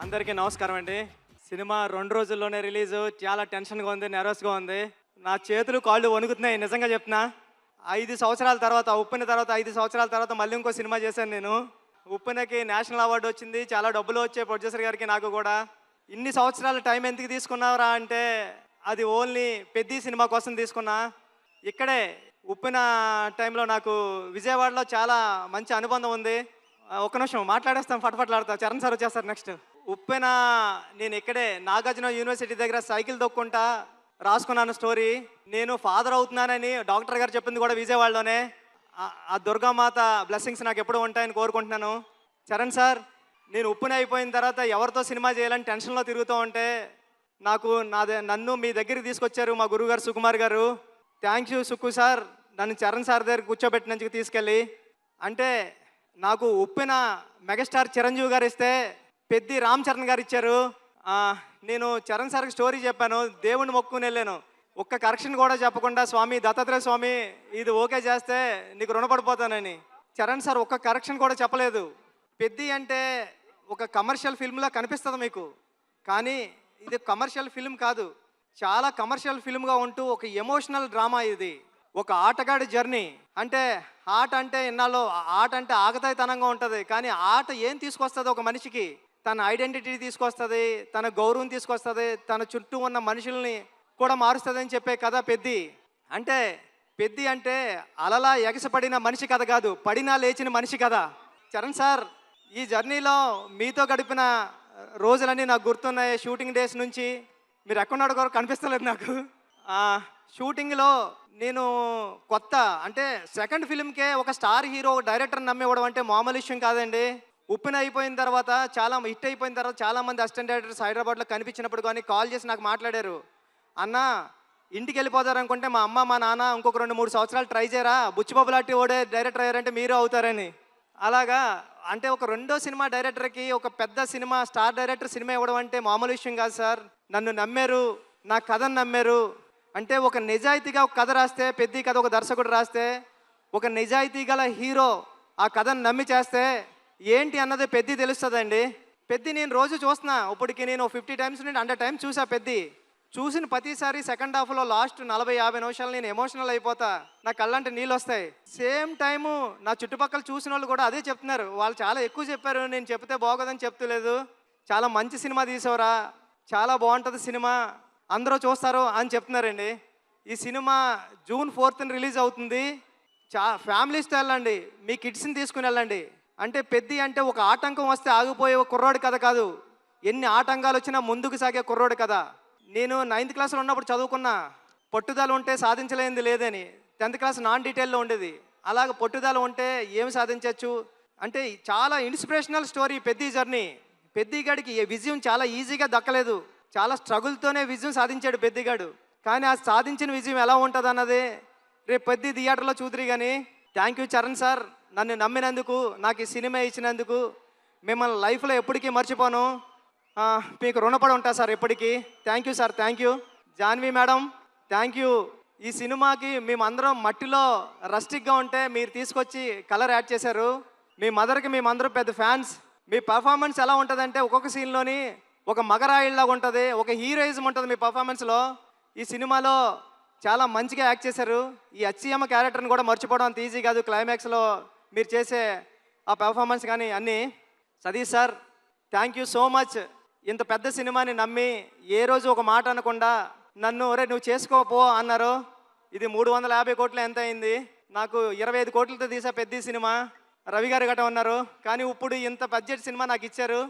అందరికీ నమస్కారం అండి. సినిమా 2 రోజుల్లోనే రిలీజు. చాలా టెన్షన్‌గా ఉంది, నెర్వస్‌గా ఉంది. నా చేతులు, కాళ్ళు వణుకుతున్నాయి నిజంగా చెప్తున్నా. 5 సంవత్సరాల తర్వాత, 'ఉప్పెన' తర్వాత 5 సంవత్సరాల తర్వాత మళ్ళీ ఇంకో సినిమా చేశాను నేను. 'ఉప్పెన'కి నేషనల్ అవార్డు వచ్చింది. చాలా డబ్బులు వచ్చాయి ప్రొడ్యూసర్ గారికి, నాకు కూడా. ఇన్ని సంవత్సరాలు టైం ఎందుకు తీసుకున్నావురా అంటే, అది ఓన్లీ 'పెద్ది' సినిమా కోసం తీసుకున్నా. ఇక్కడే 'ఉప్పెన' టైంలో నాకు విజయవాడలో చాలా మంచి అనుబంధం ఉంది. ఒక్క నిమిషం మాట్లాడేస్తాం, ఫటాఫట్లాడతా. చరణ్ సార్ వచ్చేస్తారు నెక్స్ట్. 'ఉప్పెన' నేను ఇక్కడే నాగార్జున యూనివర్సిటీ దగ్గర సైకిల్ తొక్కుంటా రాసుకున్నాను స్టోరీ. నేను ఫాదర్ అవుతున్నానని డాక్టర్ గారు చెప్పింది కూడా విజయవాడలోనే. ఆ దుర్గామాత బ్లెస్సింగ్స్ నాకు ఎప్పుడూ ఉంటాయని కోరుకుంటున్నాను. చరణ్ సార్, నేను 'ఉప్పెన' అయిపోయిన తర్వాత ఎవరితో సినిమా చేయాలని టెన్షన్లో తిరుగుతూ ఉంటే నన్ను మీ దగ్గరికి తీసుకొచ్చారు మా గురువుగారు సుకుమార్ గారు. థ్యాంక్ యూ సుక్కు సార్, నన్ను చరణ్ సార్ దగ్గర కూర్చోబెట్టినందుకు తీసుకెళ్ళి. అంటే నాకు 'ఉప్పెన' మెగాస్టార్ చిరంజీవి గారు ఇస్తే, 'పెద్ది' రామ్ చరణ్ గారు ఇచ్చారు. నేను చరణ్ సార్కి స్టోరీ చెప్పాను, దేవుణ్ణి మొక్కుని వెళ్ళాను. ఒక్క కరెక్షన్ కూడా చెప్పకుండా, స్వామి దత్తాత్రేయ స్వామి ఇది ఓకే చేస్తే నీకు రుణపడిపోతానని. చరణ్ సార్ ఒక్క కరెక్షన్ కూడా చెప్పలేదు. 'పెద్ది' అంటే ఒక కమర్షియల్ ఫిల్మ్లా కనిపిస్తుంది మీకు, కానీ ఇది కమర్షియల్ ఫిల్మ్ కాదు. చాలా కమర్షియల్ ఫిల్మ్గా ఉంటూ ఒక ఎమోషనల్ డ్రామా ఇది. ఒక ఆటగాడి జర్నీ. అంటే ఆట అంటే ఇన్నాళ్ళు ఆట అంటే ఆగతాయితనంగా ఉంటుంది, కానీ ఆట ఏం తీసుకొస్తుంది ఒక మనిషికి? తన ఐడెంటిటీ తీసుకొస్తుంది, తన గౌరవం తీసుకొస్తుంది, తన చుట్టూ ఉన్న మనుషుల్ని కూడా మారుస్తుంది అని చెప్పే కథ 'పెద్ది'. అంటే 'పెద్ది' అంటే అలలా ఎగసపడిన మనిషి కథ కాదు, పడినా లేచిన మనిషి కథ. చరణ్ సార్, ఈ జర్నీలో మీతో గడిపిన రోజులన్నీ నాకు గుర్తున్నాయి. షూటింగ్ డేస్ నుంచి మీరు ఎక్కడున్నాడు కూడా కనిపిస్తలేదు నాకు. షూటింగ్లో నేను కొత్త, అంటే సెకండ్ ఫిల్మ్కే ఒక స్టార్ హీరో డైరెక్టర్ నమ్మివ్వడం అంటే మామూలు విషయం కాదండి. 'ఉప్పెన' అయిపోయిన తర్వాత, చాలా హిట్ అయిపోయిన తర్వాత చాలామంది అసిస్టెంట్ డైరెక్టర్స్ హైదరాబాద్లో కనిపించినప్పుడు కానీ కాల్ చేసి నాకు మాట్లాడారు, అన్న ఇంటికి వెళ్ళిపోతారనుకుంటే మా అమ్మ మా నాన్న ఇంకొక 2-3 సంవత్సరాలు ట్రై చేయరా, బుచ్చిబాబు లాంటి ఓడే డైరెక్టర్ అయ్యారంటే మీరు అవుతారని. అలాగా అంటే ఒక రెండో సినిమా డైరెక్టర్కి ఒక పెద్ద సినిమా స్టార్ డైరెక్టర్ సినిమా ఇవ్వడం అంటే మామూలు విషయం కాదు సార్. నన్ను నమ్మారు, నా కథను నమ్మారు. అంటే ఒక నిజాయితీగా ఒక కథ రాస్తే, 'పెద్ది' కథ ఒక దర్శకుడు రాస్తే, ఒక నిజాయితీ గల హీరో ఆ కథను నమ్మి చేస్తే ఏంటి అన్నది 'పెద్ది' తెలుస్తుందండి. 'పెద్ది' నేను రోజు చూస్తున్నా. ఇప్పటికి నేను 50 టైమ్స్ నుండి 100 టైమ్స్ చూసా 'పెద్ది'. చూసిన ప్రతిసారి సెకండ్ హాఫ్లో లాస్ట్ 40-50 నిమిషాలు నేను ఎమోషనల్ అయిపోతా, నా కళ్ళంటే నీళ్ళు వస్తాయి. సేమ్ టైము నా చుట్టుపక్కల చూసిన వాళ్ళు కూడా అదే చెప్తున్నారు. వాళ్ళు చాలా ఎక్కువ చెప్పారు, నేను చెప్తే బాగోదని చెప్తలేదు. చాలా మంచి సినిమా తీసావురా, చాలా బాగుంటుంది సినిమా, అందరూ చూస్తారు అని చెప్తున్నారండి. ఈ సినిమా June 4th రిలీజ్ అవుతుంది. ఫ్యామిలీస్తో వెళ్ళండి, మీ కిడ్స్ని తీసుకుని వెళ్ళండి. అంటే 'పెద్ది' అంటే ఒక ఆటంకం వస్తే ఆగిపోయే ఒక కుర్రోడి కథ కాదు, ఎన్ని ఆటంకాలు వచ్చినా ముందుకు సాగే కుర్రోడి కథ. నేను 9th క్లాస్లో ఉన్నప్పుడు చదువుకున్నా, పట్టుదల ఉంటే సాధించలేనిది లేదని. 10th క్లాస్ నాన్ డీటెయిల్లో ఉండేది. అలాగ పట్టుదల ఉంటే ఏమి సాధించవచ్చు అంటే చాలా inspirational story 'Peddi' journey. 'Peddi' గాడికి విజయం చాలా ఈజీగా దక్కలేదు, చాలా స్ట్రగుల్తోనే విజయం సాధించాడు 'పెద్ది' గాడు. కానీ ఆ సాధించిన విజయం ఎలా ఉంటుంది అన్నది రేపు 'పెద్ది' థియేటర్లో చూదురు. కానీ థ్యాంక్ యూ చరణ్ సార్, నన్ను నమ్మినందుకు, నాకు ఈ సినిమా ఇచ్చినందుకు. మిమ్మల్ని లైఫ్లో ఎప్పటికీ మర్చిపోను, మీకు రుణపడి ఉంటా సార్ ఎప్పటికీ. Thank you sir, thank you. Janhvi madam, thank you. ఈ సినిమాకి మేమందరం మట్టిలో రస్టిక్గా ఉంటే మీరు తీసుకొచ్చి కలర్ యాడ్ చేశారు. మీ మదర్కి మేమందరం పెద్ద ఫ్యాన్స్. మీ పర్ఫార్మెన్స్ ఎలా ఉంటుందంటే ఒక్కొక్క సీన్లోని ఒక మగరాయిల్లాగా ఉంటుంది, ఒక హీరోయిజం ఉంటుంది మీ పర్ఫార్మెన్స్లో. ఈ సినిమాలో చాలా మంచిగా యాక్ట్ చేశారు. ఈ అచ్చియమ్మ క్యారెక్టర్ని కూడా మర్చిపోవడం అంత ఈజీ కాదు. క్లైమాక్స్లో మీరు చేసే ఆ పెర్ఫార్మెన్స్ కానీ అన్నీ. Satish sir, thank you so much. ఇంత పెద్ద సినిమాని నమ్మి ఏ రోజు ఒక మాట అనకుండా నన్ను ఒరే నువ్వు చేసుకోపో అన్నారు. ఇది 350 కోట్లు ఎంత అయింది, నాకు 25 కోట్లతో తీసా 'పెద్ది' సినిమా. రవి గారు గట్రా ఉన్నారు, కానీ ఇప్పుడు ఇంత బడ్జెట్ సినిమా నాకు ఇచ్చారు.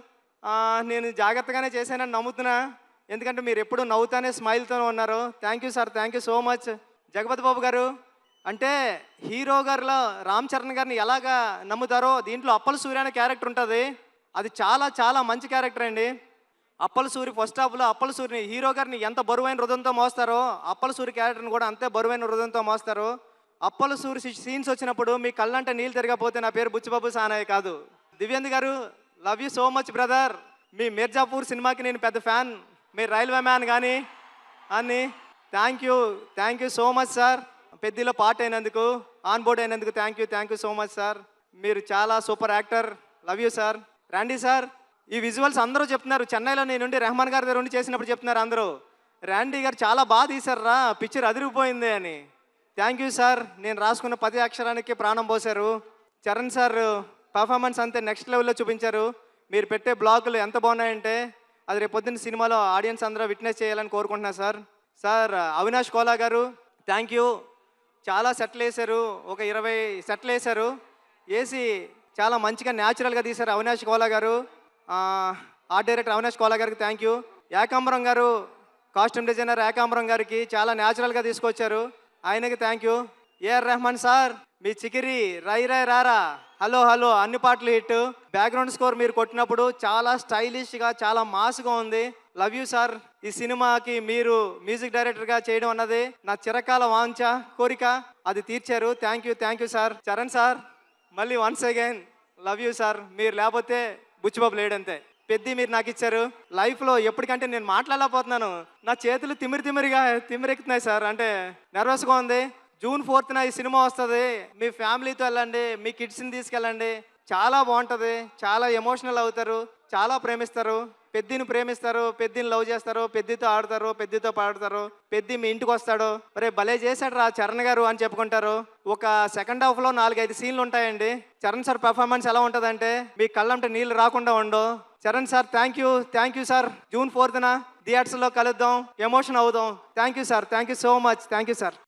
నేను జాగ్రత్తగానే చేశానని నమ్ముతున్నా, ఎందుకంటే మీరు ఎప్పుడు నవ్వుతానే స్మైల్తోనే ఉన్నారు. Thank you sir, thank you so much. Jagapathi Babu garu, అంటే హీరో గారిలో రామ్ చరణ్ గారిని ఎలాగా నమ్ముతారో దీంట్లో అప్పల సూర్య అనే క్యారెక్టర్ ఉంటుంది. అది చాలా చాలా మంచి క్యారెక్టర్ అండి. అప్పల సూరి ఫస్ట్ హాఫ్లో అప్పల సూరిని హీరో గారిని ఎంత బరువైన హృదయంతో మోస్తారో అప్పల సూరి క్యారెక్టర్ని కూడా అంతే బరువైన హృదయంతో మోస్తారు. అప్పల సూరి సీన్స్ వచ్చినప్పుడు మీ కళ్ళంటే నీళ్ళు తిరగకపోతే నా పేరు బుచ్చిబాబు సానయ్య కాదు. Divyendu garu, love you so much brother. మీ మిర్జాపూర్ సినిమాకి నేను పెద్ద ఫ్యాన్, మీరు రైల్వే మ్యాన్ కానీ అని. Thank you so much sir. 'పెద్ది'లో పార్ట్ అయినందుకు, ఆన్ బోర్డ్ అయినందుకు thank you so much sir. మీరు చాలా super actor. Love you sir. రండి సార్, ఈ విజువల్స్ అందరూ చెప్తున్నారు. చెన్నైలో నేనుండి రెహమాన్ గారి దగ్గర ఉండి చేసినప్పుడు చెప్తున్నారు అందరూ. ర్యాండీ గారు చాలా బాగా తీశారురా, పిక్చర్ అదిరిపోయింది అని. Thank you sir. నేను రాసుకున్న 10 అక్షరానికి ప్రాణం పోశారు. చరణ్ సార్ పర్ఫార్మెన్స్ అంతే నెక్స్ట్ లెవెల్లో చూపించారు. మీరు పెట్టే బ్లాగులు ఎంత బాగున్నాయంటే అది రేపు పొద్దున్న సినిమాలో ఆడియన్స్ అందరూ విట్నెస్ చేయాలని కోరుకుంటున్నాను సార్. సార్ అవినాష్ కోలా గారు థ్యాంక్ యూ. చాలా సెట్లు వేశారు, ఒక 20 సెట్లు వేశారు. వేసి చాలా మంచిగా న్యాచురల్గా తీశారు అవినాష్ కోలా గారు. ఆర్ట్ డైరెక్టర్ అవినాష్ కోలా గారికి థ్యాంక్ యూ. ఏకాంబరం గారు కాస్ట్యూమ్ డిజైనర్ ఏకాంబరం గారికి చాలా న్యాచురల్గా తీసుకొచ్చారు, ఆయనకి thank you. AR Rahman sir మీ చికిరి రై రై రారా హలో హలో అన్ని పాటలు హిట్. బ్యాక్గ్రౌండ్ స్కోర్ మీరు కొట్టినప్పుడు చాలా స్టైలిష్గా చాలా మాస్గా ఉంది. Love you sir. ఈ సినిమాకి మీరు మ్యూజిక్ డైరెక్టర్గా చేయడం అన్నది నా చిరకాల వాంఛ కోరిక, అది తీర్చారు. Thank you sir. Charan sir మళ్ళీ once again love you sir. మీరు లేకపోతే బుచ్చిబాబు లేడంతే. పెద్ద మీరు నాకు ఇచ్చారు. లైఫ్లో ఎప్పటికంటే నేను మాట్లాడలేకపోతున్నాను, నా చేతులు తిమ్మిరెక్కుతున్నాయి సార్. అంటే నర్వస్గా ఉంది. జూన్ 4న ఈ సినిమా వస్తుంది. మీ ఫ్యామిలీతో వెళ్ళండి, మీ కిడ్స్ని తీసుకెళ్ళండి, చాలా బాగుంటుంది. చాలా ఎమోషనల్ అవుతారు, చాలా ప్రేమిస్తారు. పెద్దిని ప్రేమిస్తారు, పెద్దిని లవ్ చేస్తారు, పెద్దితో ఆడతారు, పెద్దితో పాడతారు. పెద్ది మీ ఇంటికి వస్తాడు, మరి భలే చేశాడు రా చరణ్ గారు అని చెప్పుకుంటారు. ఒక సెకండ్ హాఫ్లో 4-5 సీన్లు ఉంటాయండి. చరణ్ సార్ పర్ఫార్మెన్స్ ఎలా ఉంటుందంటే మీ కళ్ళంటే నీళ్ళు రాకుండా ఉండవు. Charan sir thank you sir. June 4న థియేటర్స్లో కలుద్దాం, ఎమోషన్ అవుదాం. Thank you sir. Thank you so much. Thank you sir.